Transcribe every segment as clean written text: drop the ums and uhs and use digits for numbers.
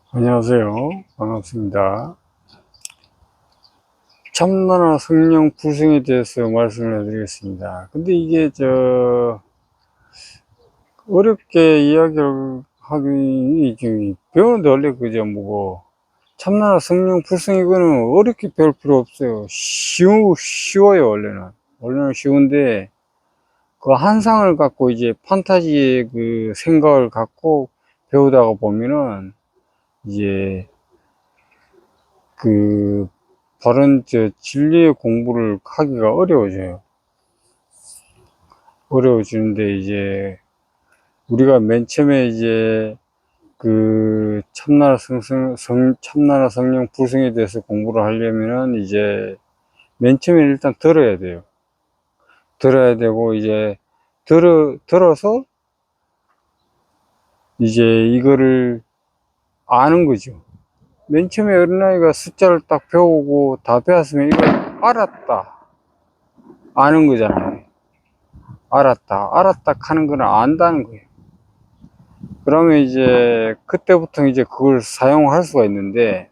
안녕하세요. 반갑습니다. 참나나 성령 불성에 대해서 말씀을 해드리겠습니다. 근데 이게 어렵게 이야기를 하기 좀 배우는데 원래 그저 뭐고 참나나 성령 불성 이거는 어렵게 배울 필요 없어요. 쉬워요. 원래는 쉬운데 그 한상을 갖고 이제 판타지의 그 생각을 갖고 배우다가 보면은 이제 그 바른 진리의 공부를 하기가 어려워지는데 이제 우리가 맨 처음에 이제 그 참나라 성령 불성에 대해서 공부를 하려면은 이제 맨 처음에 일단 들어야 되고 이제 들어서 이제 이거를 아는 거죠. 맨 처음에 어린아이가 숫자를 딱 배우고 다 배웠으면 이걸 알았다 아는 거잖아요. 알았다 하는 거는 안다는 거예요. 그러면 이제 그때부터 이제 그걸 사용할 수가 있는데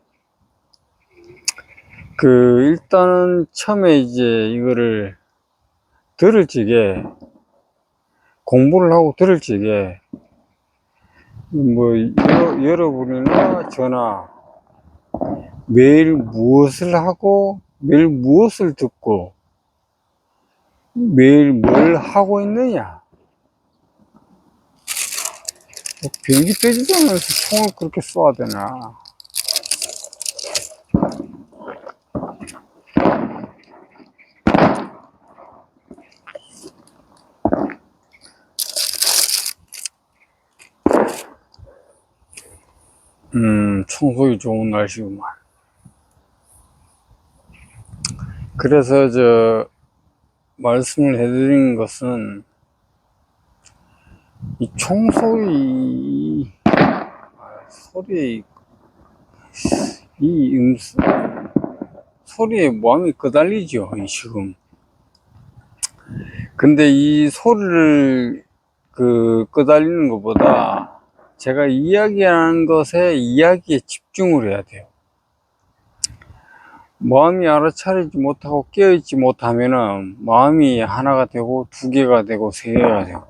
그 일단은 처음에 이제 이거를 들을 적에 공부를 하고 들을 적에 뭐 여러분이나 저나 매일 무엇을 하고 매일 무엇을 듣고 매일 뭘 하고 있느냐, 비행기 떼지도 않으면서 총을 그렇게 쏘아야 되나. 청소기 좋은 날씨구만. 그래서 말씀을 해드리는 것은 이 총소리 소리 이 소리에 마음이 끄달리죠 지금. 근데 이 소리를 끄달리는 것보다 제가 이야기하는 이야기에 집중을 해야 돼요. 마음이 알아차리지 못하고 깨어있지 못하면은 마음이 하나가 되고 두 개가 되고 세 개가 되고,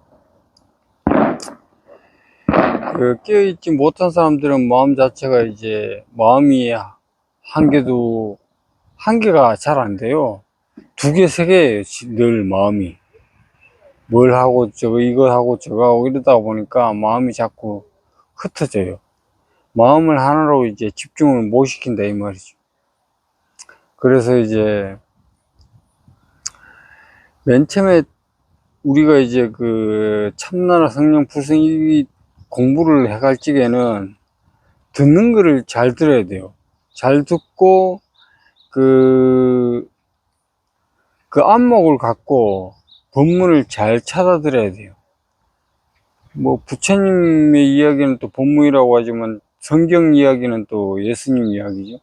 깨어있지 못한 사람들은 마음 자체가 이제 마음이 한 개가 잘 안 돼요. 두 개, 세 개예요, 늘 마음이. 뭘 하고 이거 하고 저거 하고 이러다 보니까 마음이 자꾸 흩어져요. 마음을 하나로 이제 집중을 못 시킨다 이 말이죠. 그래서 이제 맨 처음에 우리가 이제 그 참나라 성령 불성 이 공부를 해갈 적에는 듣는 거를 잘 들어야 돼요. 잘 듣고 그 안목을 갖고 본문을 잘 찾아 들어야 돼요. 뭐 부처님의 이야기는 또 본문이라고 하지만 성경 이야기는 또 예수님 이야기죠.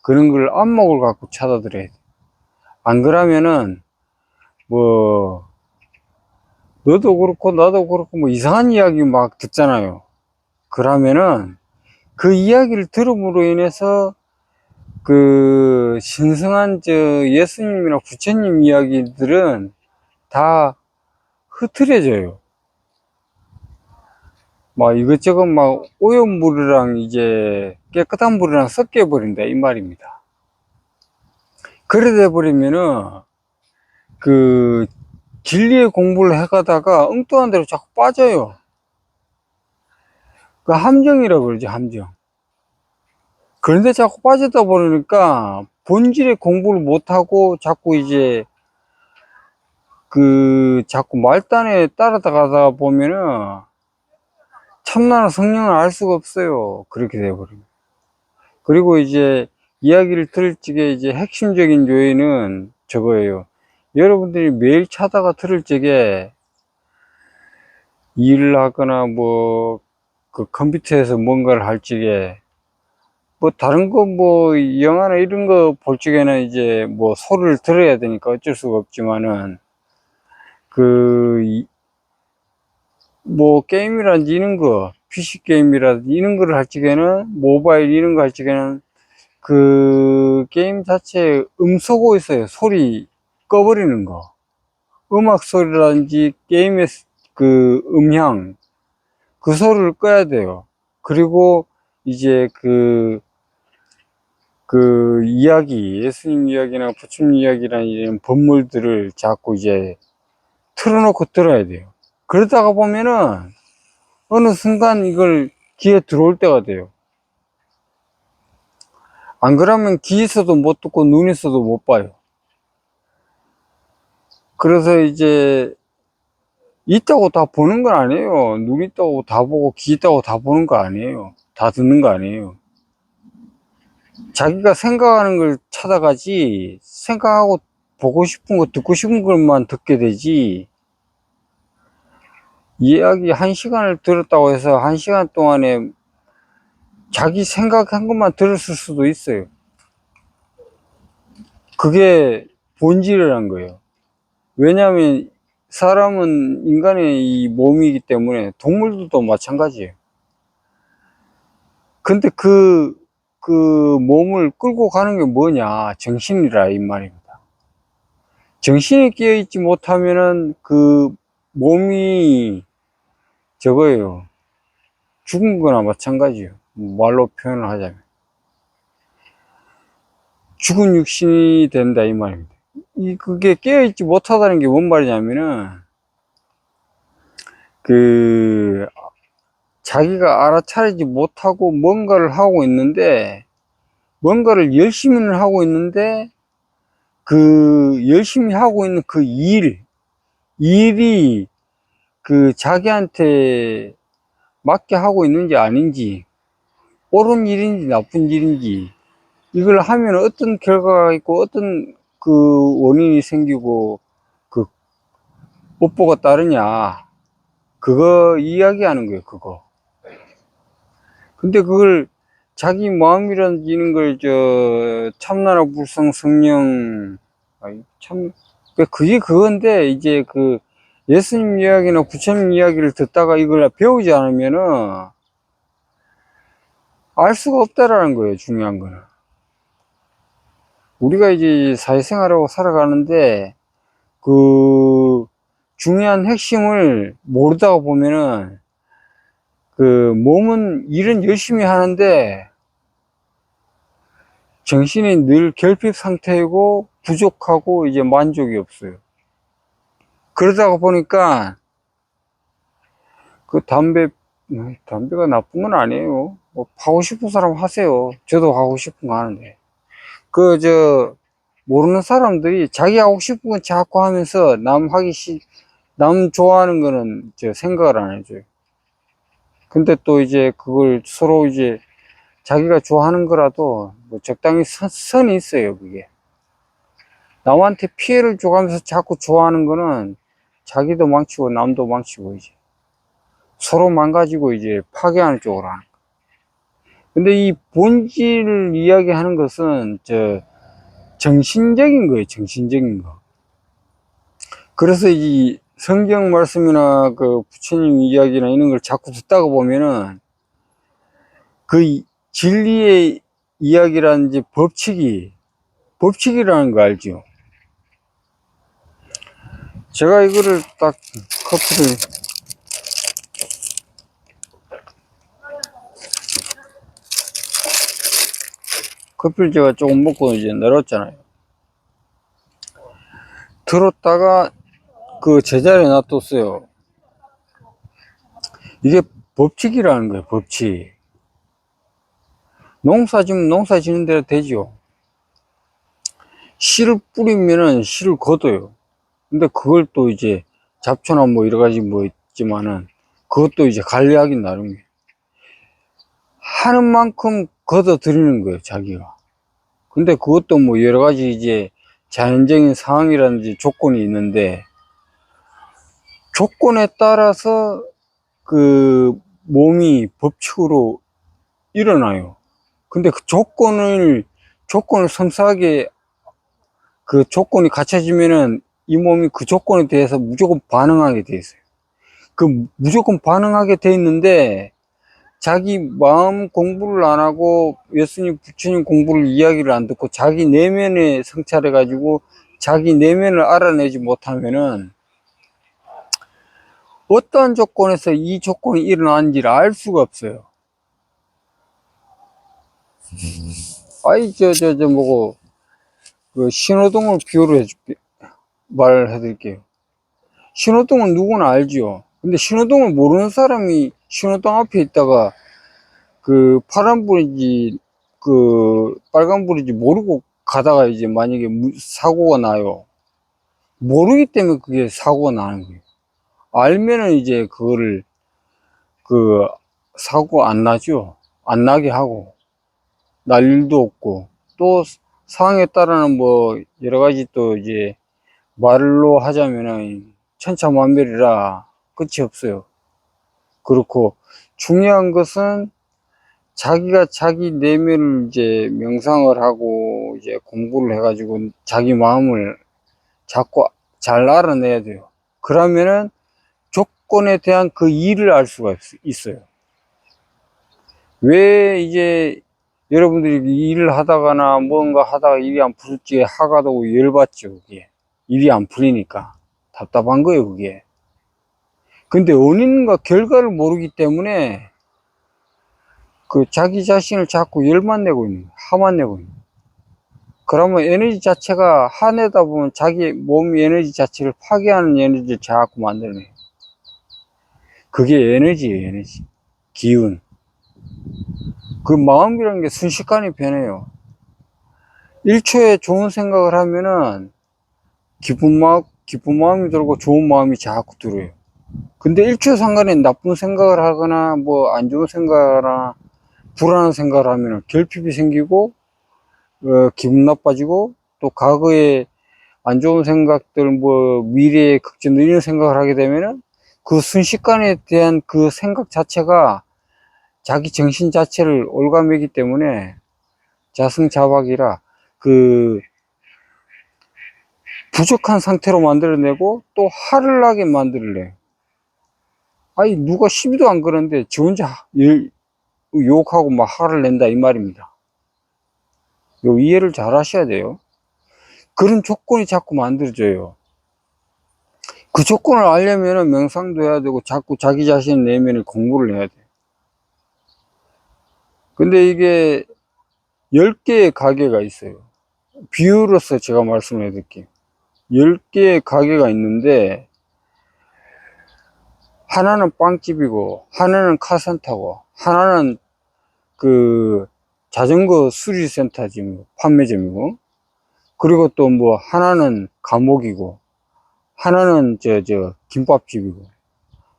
그런 걸 안목을 갖고 찾아 들어야 돼요. 안 그러면은 뭐 너도 그렇고 나도 그렇고 뭐 이상한 이야기 막 듣잖아요. 그러면은 그 이야기를 들음으로 인해서 그 신성한 예수님이나 부처님 이야기들은 다 흐트려져요. 막 이것저것 막 오염물이랑 이제 깨끗한 물이랑 섞여 버린다 이 말입니다. 그래 돼 버리면은 그 진리의 공부를 해가다가 엉뚱한 데로 자꾸 빠져요. 그 함정이라고 그러죠, 함정. 그런데 자꾸 빠졌다 보니까 본질의 공부를 못하고 자꾸 이제 자꾸 말단에 따라가다 보면은 참나라 성령을 알 수가 없어요. 그렇게 돼버리면. 그리고 이제 이야기를 들을 적에 이제 핵심적인 요인은 저거예요. 여러분들이 매일 차다가 들을 적에 일을 하거나 뭐 그 컴퓨터에서 뭔가를 할 적에 뭐 다른 거 뭐 영화나 이런 거 볼 적에는 이제 뭐 소리를 들어야 되니까 어쩔 수가 없지만은 뭐 게임이라든지 이런 거 PC 게임이라든지 이런 거를 할 적에는, 모바일 이런 거 할 적에는 그 게임 자체에 음소거 있어요. 소리 꺼버리는 거. 음악 소리라든지 게임의 그 음향, 그 소리를 꺼야 돼요. 그리고 이제 그 이야기, 예수님 이야기나 부처님 이야기라는 이런 법물들을 자꾸 이제 틀어놓고 들어야 돼요. 그러다가 보면은 어느 순간 이걸 귀에 들어올 때가 돼요. 안 그러면 귀에서도 못 듣고 눈에서도 못 봐요. 그래서 이제 있다고 다 보는 건 아니에요. 눈 있다고 다 보고 귀 있다고 다 보는 거 아니에요. 다 듣는 거 아니에요. 자기가 생각하는 걸 찾아가지, 생각하고 보고 싶은 거 듣고 싶은 것만 듣게 되지, 이야기 1시간을 들었다고 해서 1시간 동안에 자기 생각한 것만 들었을 수도 있어요. 그게 본질이란 거예요. 왜냐하면 사람은 인간의 이 몸이기 때문에 동물들도 마찬가지예요. 근데 그 몸을 끌고 가는 게 뭐냐? 정신이라 이 말입니다. 정신이 깨어있지 못하면은 그 몸이 저거예요. 죽은 거나 마찬가지예요. 말로 표현을 하자면. 죽은 육신이 된다 이 말입니다. 그게 깨어있지 못하다는 게 뭔 말이냐면은 그 자기가 알아차리지 못하고 뭔가를 하고 있는데, 뭔가를 열심히는 하고 있는데 그 열심히 하고 있는 그 일이 그 자기한테 맞게 하고 있는지 아닌지, 옳은 일인지 나쁜 일인지, 이걸 하면 어떤 결과가 있고 어떤 그 원인이 생기고 그 업보가 따르냐, 그거 이야기하는 거예요. 그거. 근데 그걸 자기 마음이라는 이런 걸 참나라 불성 성령, 참 그게 그건데, 이제 그 예수님 이야기나 부처님 이야기를 듣다가 이걸 배우지 않으면은 알 수가 없다라는 거예요. 중요한 거는 우리가 이제 사회생활하고 살아가는데 그 중요한 핵심을 모르다가 보면은 그 몸은 일은 열심히 하는데 정신이 늘 결핍 상태이고 부족하고 이제 만족이 없어요. 그러다가 보니까 그 담배가 나쁜 건 아니에요. 뭐 하고 싶은 사람 하세요. 저도 하고 싶은 거 하는데. 모르는 사람들이 자기 하고 싶은 건 자꾸 하면서 남 좋아하는 거는 생각을 안 해줘요. 근데 또 이제 그걸 서로 이제 자기가 좋아하는 거라도 뭐 적당히 선이 있어요, 그게. 남한테 피해를 줘가면서 자꾸 좋아하는 거는 자기도 망치고 남도 망치고 이제 서로 망가지고 이제 파괴하는 쪽으로 하는 거예요. 근데 이 본질을 이야기하는 것은 정신적인 거예요, 정신적인 거. 그래서 이 성경 말씀이나 그 부처님 이야기나 이런 걸 자꾸 듣다가 보면은 그 진리의 이야기라든지 법칙이라는 거 알죠? 제가 이거를 딱 커피를 제가 조금 먹고 이제 내렸잖아요. 들었다가 그 제자리에 놔뒀어요. 이게 법칙이라는 거예요, 법칙. 농사 지면 농사 지는 대로 되죠. 씨를 뿌리면은 씨를 거둬요. 근데 그걸 또 이제 잡초나 뭐 여러 가지 뭐 있지만은 그것도 이제 관리하기 나름이에요. 하는 만큼 걷어 들이는 거예요, 자기가. 근데 그것도 뭐 여러 가지 이제 자연적인 상황이라든지 조건이 있는데, 조건에 따라서 그 몸이 법칙으로 일어나요. 근데 그 조건을 섬세하게 그 조건이 갖춰지면은 이 몸이 그 조건에 대해서 무조건 반응하게 돼 있어요. 그 무조건 반응하게 돼 있는데 자기 마음 공부를 안 하고 예수님, 부처님 공부를 이야기를 안 듣고 자기 내면에 성찰해 가지고 자기 내면을 알아내지 못하면은 어떠한 조건에서 이 조건이 일어나는지를 알 수가 없어요. 아이, 뭐고, 그 신호등을 비유로 해줄게, 말해드릴게요. 신호등은 누구나 알지요. 근데 신호등을 모르는 사람이 신호등 앞에 있다가 그 파란불인지 그 빨간불인지 모르고 가다가 이제 만약에 사고가 나요. 모르기 때문에 그게 사고가 나는 거예요. 알면은 이제 그거를 그 사고 안 나죠. 안 나게 하고 날 일도 없고 또 상황에 따라는 뭐 여러 가지 또 이제 말로 하자면은 천차만별이라 끝이 없어요. 그렇고 중요한 것은 자기가 자기 내면을 이제 명상을 하고 이제 공부를 해가지고 자기 마음을 자꾸 잘 알아내야 돼요. 그러면은 조건에 대한 그 이유를 알 수가 있어요. 왜 이제 여러분들이 일을 하다가나 뭔가 하다가 일이 안 풀지 하가도 열받죠, 그게. 일이 안 풀리니까. 답답한 거예요, 그게. 근데 원인과 결과를 모르기 때문에 그 자기 자신을 자꾸 열만 내고 있는 거예요. 화만 내고 있는 거예요. 그러면 에너지 자체가 화내다 보면 자기 몸 에너지 자체를 파괴하는 에너지를 자꾸 만들어내요. 그게 에너지예요, 에너지. 기운. 그 마음이라는 게 순식간에 변해요. 1초에 좋은 생각을 하면은 기쁜 마음이 들고 좋은 마음이 자꾸 들어요. 근데 1초 상간에 나쁜 생각을 하거나 뭐 안 좋은 생각을 하거나 불안한 생각을 하면 결핍이 생기고 기분 나빠지고 또 과거에 안 좋은 생각들 뭐 미래의 걱정 이런 생각을 하게 되면은 그 순식간에 대한 그 생각 자체가 자기 정신 자체를 올가매기 때문에 자승자박이라 그 부족한 상태로 만들어내고 또 화를 나게 만들어내요. 아니 누가 시비도 안 그러는데 저 혼자 욕하고 막 화를 낸다 이 말입니다. 요 이해를 잘 하셔야 돼요. 그런 조건이 자꾸 만들어져요. 그 조건을 알려면 명상도 해야 되고 자꾸 자기 자신 내면에 공부를 해야 돼요. 근데 이게 10개의 가게가 있어요. 비유로서 제가 말씀을 해드릴게요. 10개의 가게가 있는데 하나는 빵집이고 하나는 카센터고 하나는 그 자전거 수리센터지 판매점이고 그리고 또 뭐 하나는 감옥이고 하나는 김밥집이고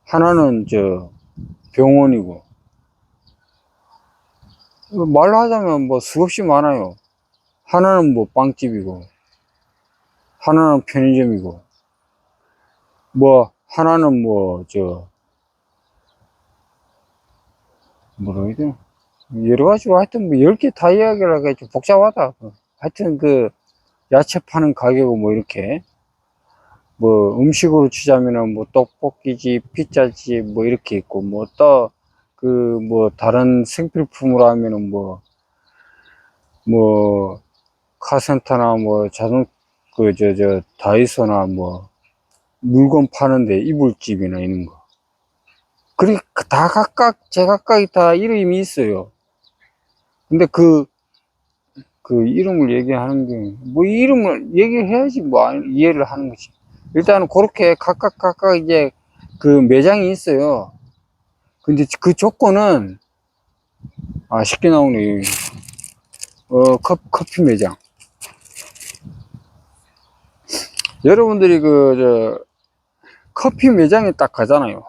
하나는 병원이고 말로 하자면 뭐 수없이 많아요. 하나는 뭐 빵집이고 하나는 편의점이고 뭐 하나는 뭐라 해야 되나 여러 가지로 하여튼 뭐 10개 다 이야기를 하기가 좀 복잡하다. 하여튼 그 야채 파는 가게고 뭐 이렇게 뭐 음식으로 치자면은 뭐 떡볶이집, 피자집 뭐 이렇게 있고 뭐 또 그 뭐 다른 생필품으로 하면은 뭐 카센터나 뭐 자동 다이소나 뭐 물건 파는데 이불집이나 이런 거. 그리고 다 각각 제각각이 다 이름이 있어요. 근데 그 이름을 얘기하는 게 뭐 이름을 얘기해야지 뭐 이해를 하는 거지. 일단은 그렇게 각각 이제 그 매장이 있어요. 근데 그 조건은 쉽게 나오네. 커피 매장. 여러분들이 커피 매장에 딱 가잖아요.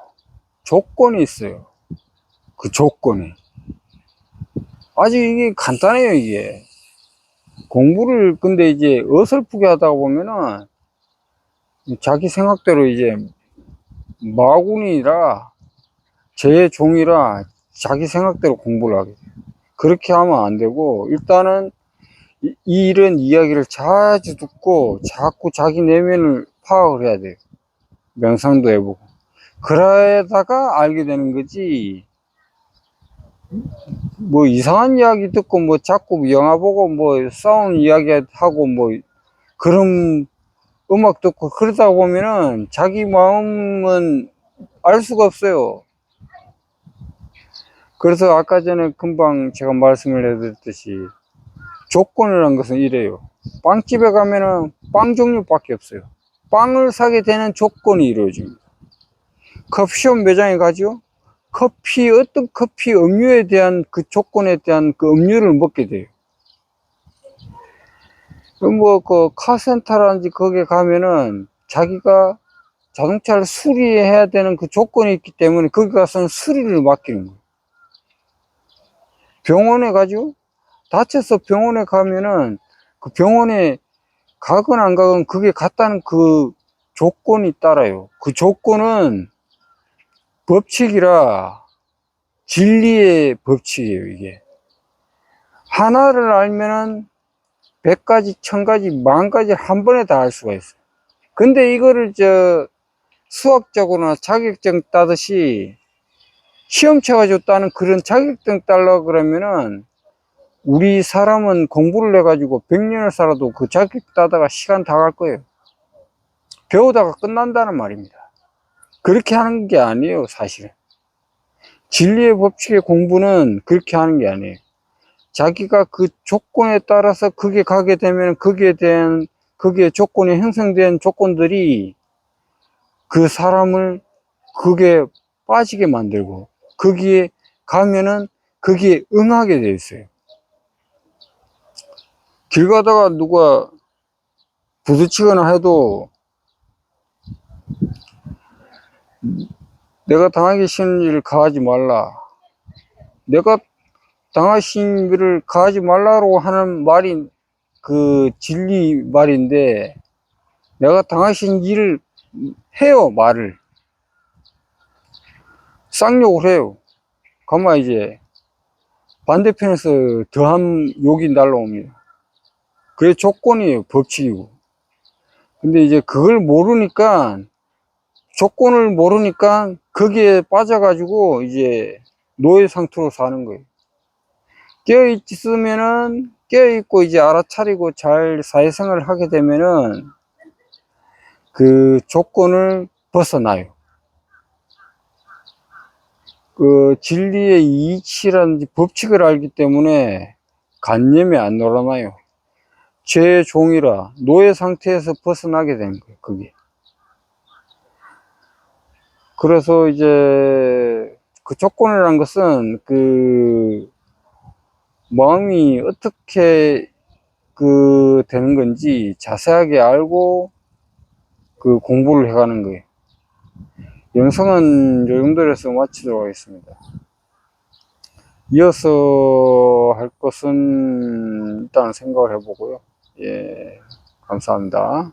조건이 있어요. 그 조건이. 아주 이게 간단해요, 이게. 공부를 근데 이제 어설프게 하다 보면은 자기 생각대로 이제 마구니라 제 종이라 자기 생각대로 공부를 하게 돼요. 그렇게 하면 안 되고 일단은 이런 이야기를 자주 듣고 자꾸 자기 내면을 파악을 해야 돼요. 명상도 해보고 그러다가 알게 되는 거지 뭐 이상한 이야기 듣고 뭐 자꾸 영화 보고 뭐 싸우는 이야기 하고 뭐 그런 음악 듣고 그러다 보면은 자기 마음은 알 수가 없어요. 그래서 아까 전에 금방 제가 말씀을 해드렸듯이 조건이란 것은 이래요. 빵집에 가면은 빵 종류밖에 없어요. 빵을 사게 되는 조건이 이루어집니다. 커피숍 매장에 가죠. 어떤 커피 음료에 대한 그 조건에 대한 그 음료를 먹게 돼요. 뭐 그 카센터라든지 거기에 가면은 자기가 자동차를 수리해야 되는 그 조건이 있기 때문에 거기 가서는 수리를 맡기는 거예요. 병원에 가죠. 다쳐서 병원에 가면은 그 병원에 가건 안 가건 그게 같다는 그 조건이 따라요. 그 조건은 법칙이라 진리의 법칙이에요, 이게. 하나를 알면은 100가지, 1000가지, 10,000가지 한 번에 다 알 수가 있어요. 근데 이거를 수학적으로나 자격증 따듯이 시험 쳐가지고 따는 그런 자격증 따려고 그러면은 우리 사람은 공부를 해가지고 100년을 살아도 그 자격증 따다가 시간 다 갈 거예요. 배우다가 끝난다는 말입니다. 그렇게 하는 게 아니에요, 사실은. 진리의 법칙의 공부는 그렇게 하는 게 아니에요. 자기가 그 조건에 따라서 그게 가게 되면 거기에 조건이 형성된 조건들이 그 사람을 그게 빠지게 만들고 거기에 가면은 거기에 응하게 돼 있어요. 길 가다가 누가 부딪히거나 해도 내가 당하기 싫은 일을 가하지 말라. 내가 당하신 일을 가하지 말라고 하는 말이 그 진리 말인데 내가 당하신 일을 해요, 말을. 쌍욕을 해요. 가만 이제 반대편에서 더한 욕이 날라옵니다. 그게 조건이에요, 법칙이고. 근데 이제 그걸 모르니까, 조건을 모르니까 거기에 빠져가지고 이제 노예 상태로 사는 거예요. 깨어있으면은, 깨어있고 이제 알아차리고 잘 사회생활을 하게 되면은 그 조건을 벗어나요. 그 진리의 이치라든지 법칙을 알기 때문에 관념에 안 놀아나요. 제 종이라 노예 상태에서 벗어나게 되는 거예요, 그게. 그래서 이제 그 조건이라는 것은 그 마음이 어떻게 그 되는 건지 자세하게 알고 그 공부를 해가는 거예요. 영상은 요 정도로 해서 마치도록 하겠습니다. 이어서 할 것은 일단 생각을 해보고요. 예, 감사합니다.